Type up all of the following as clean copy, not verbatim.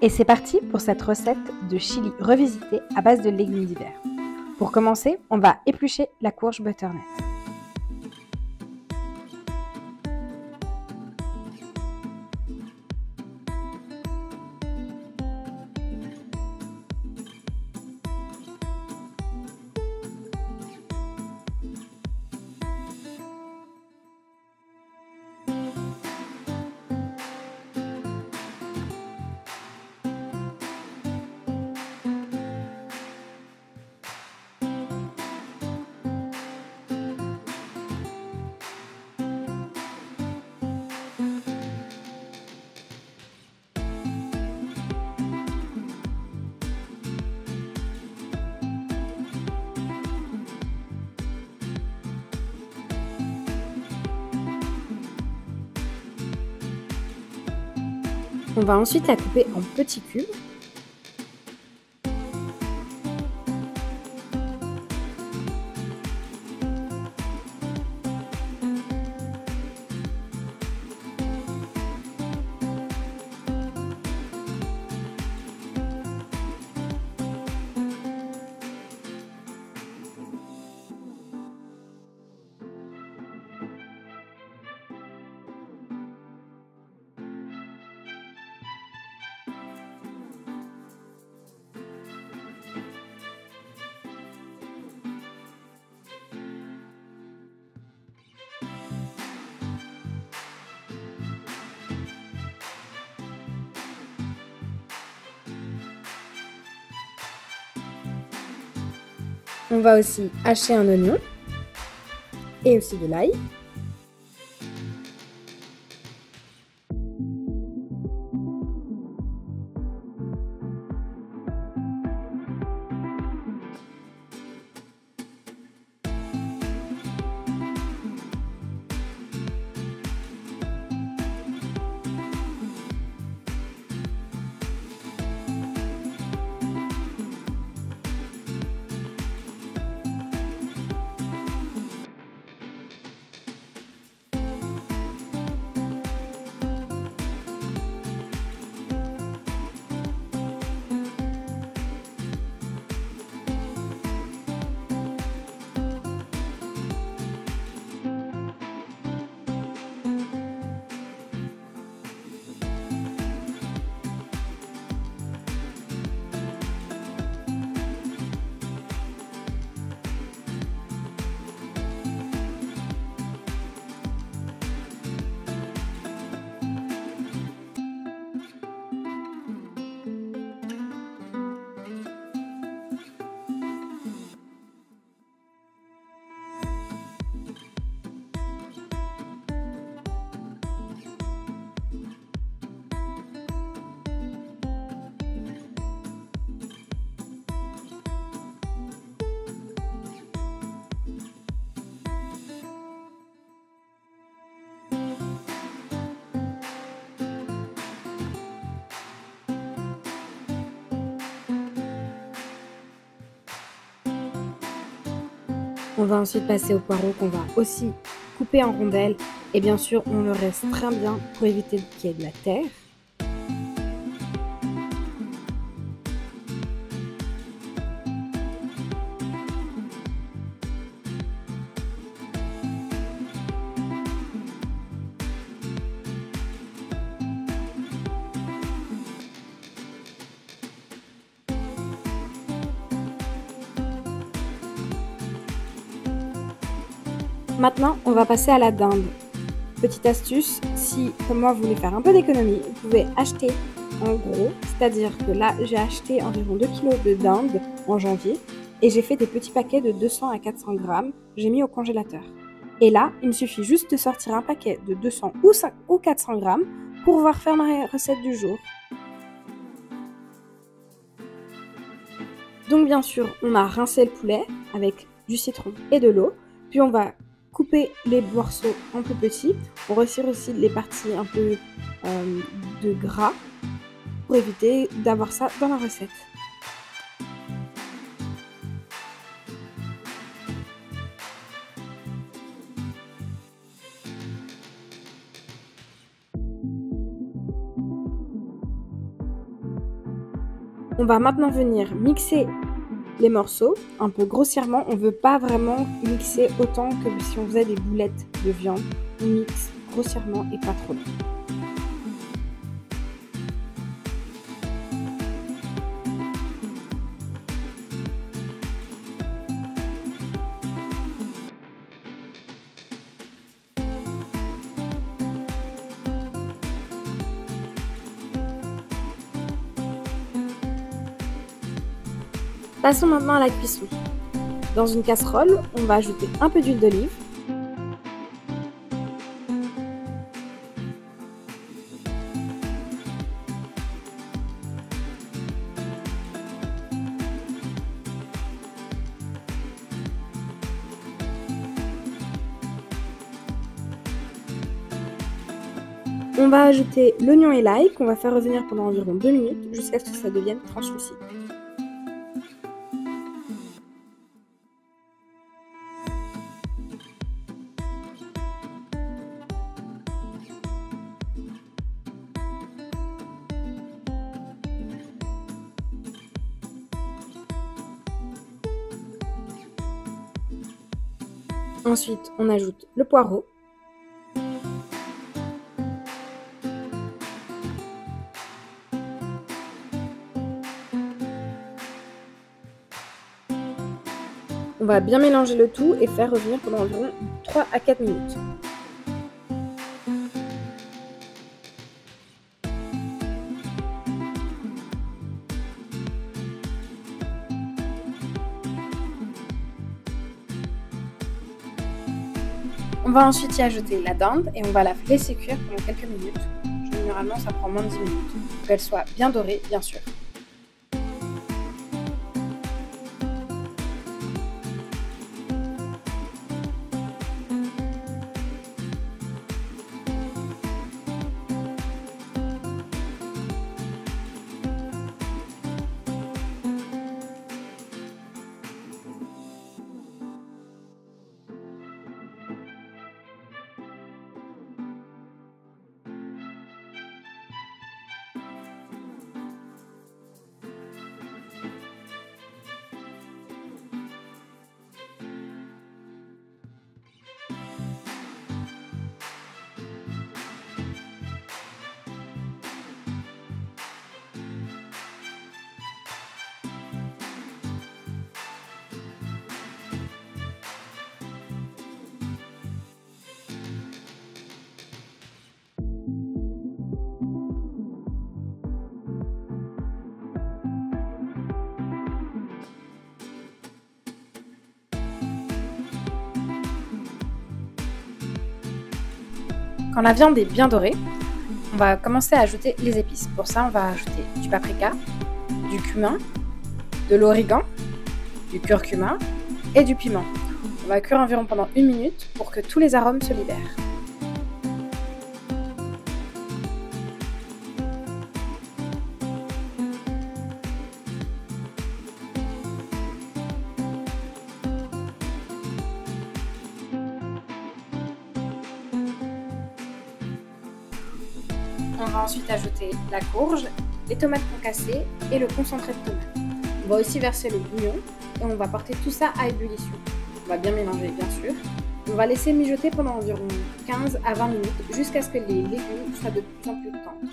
Et c'est parti pour cette recette de chili revisité à base de légumes d'hiver. Pour commencer, on va éplucher la courge butternut. On va ensuite la couper en petits cubes. On va aussi hacher un oignon et aussi de l'ail. On va ensuite passer au poireau qu'on va aussi couper en rondelles et bien sûr on le restreint bien pour éviter qu'il y ait de la terre. Maintenant, on va passer à la dinde. Petite astuce, si comme moi vous voulez faire un peu d'économie, vous pouvez acheter en gros, c'est-à-dire que là j'ai acheté environ 2 kg de dinde en janvier et j'ai fait des petits paquets de 200 à 400 grammes, j'ai mis au congélateur. Et là, il me suffit juste de sortir un paquet de 200 ou 400 grammes pour pouvoir faire ma recette du jour. Donc bien sûr, on a rincé le poulet avec du citron et de l'eau, puis on va couper les morceaux un peu petits. On retire aussi les parties un peu de gras pour éviter d'avoir ça dans la recette. On va maintenant venir mixer les morceaux un peu grossièrement. On ne veut pas vraiment mixer autant que si on faisait des boulettes de viande. On mixe grossièrement et pas trop. Passons maintenant à la cuisson. Dans une casserole, on va ajouter un peu d'huile d'olive. On va ajouter l'oignon et l'ail qu'on va faire revenir pendant environ 2 minutes jusqu'à ce que ça devienne translucide. Ensuite, on ajoute le poireau. On va bien mélanger le tout et faire revenir pendant environ 3 à 4 minutes. On va ensuite y ajouter la dinde et on va la laisser cuire pendant quelques minutes. Généralement, ça prend moins de 10 minutes. Pour qu'elle soit bien dorée, bien sûr. Quand la viande est bien dorée, on va commencer à ajouter les épices. Pour ça, on va ajouter du paprika, du cumin, de l'origan, du curcuma et du piment. On va cuire environ pendant 1 minute pour que tous les arômes se libèrent. On va ensuite ajouter la courge, les tomates concassées et le concentré de tomate. On va aussi verser le bouillon et on va porter tout ça à ébullition. On va bien mélanger bien sûr. On va laisser mijoter pendant environ 15 à 20 minutes jusqu'à ce que les légumes soient de plus en plus tendres.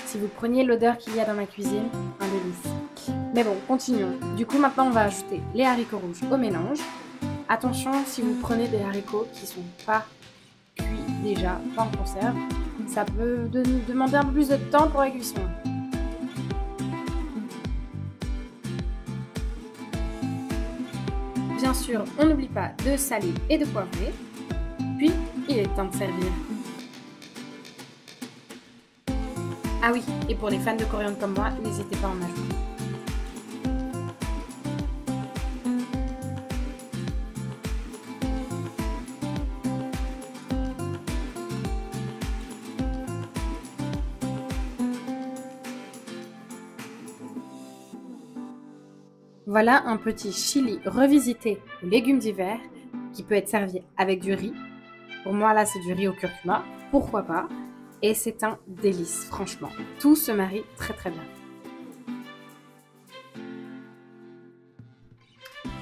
Si vous preniez l'odeur qu'il y a dans ma cuisine, un délice. Mais bon, continuons. Du coup, maintenant, on va ajouter les haricots rouges au mélange. Attention, si vous prenez des haricots qui sont pas cuits déjà, pas en conserve, ça peut demander un peu plus de temps pour la cuisson. Bien sûr, on n'oublie pas de saler et de poivrer. Puis, il est temps de servir. Ah oui, et pour les fans de coriandre comme moi, n'hésitez pas à en ajouter. Voilà un petit chili revisité aux légumes d'hiver qui peut être servi avec du riz. Pour moi, là, c'est du riz au curcuma. Pourquoi pas? Et c'est un délice, franchement. Tout se marie très très bien.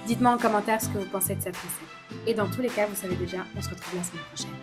Dites-moi en commentaire ce que vous pensez de cette recette. Et dans tous les cas, vous savez déjà, on se retrouve la semaine prochaine.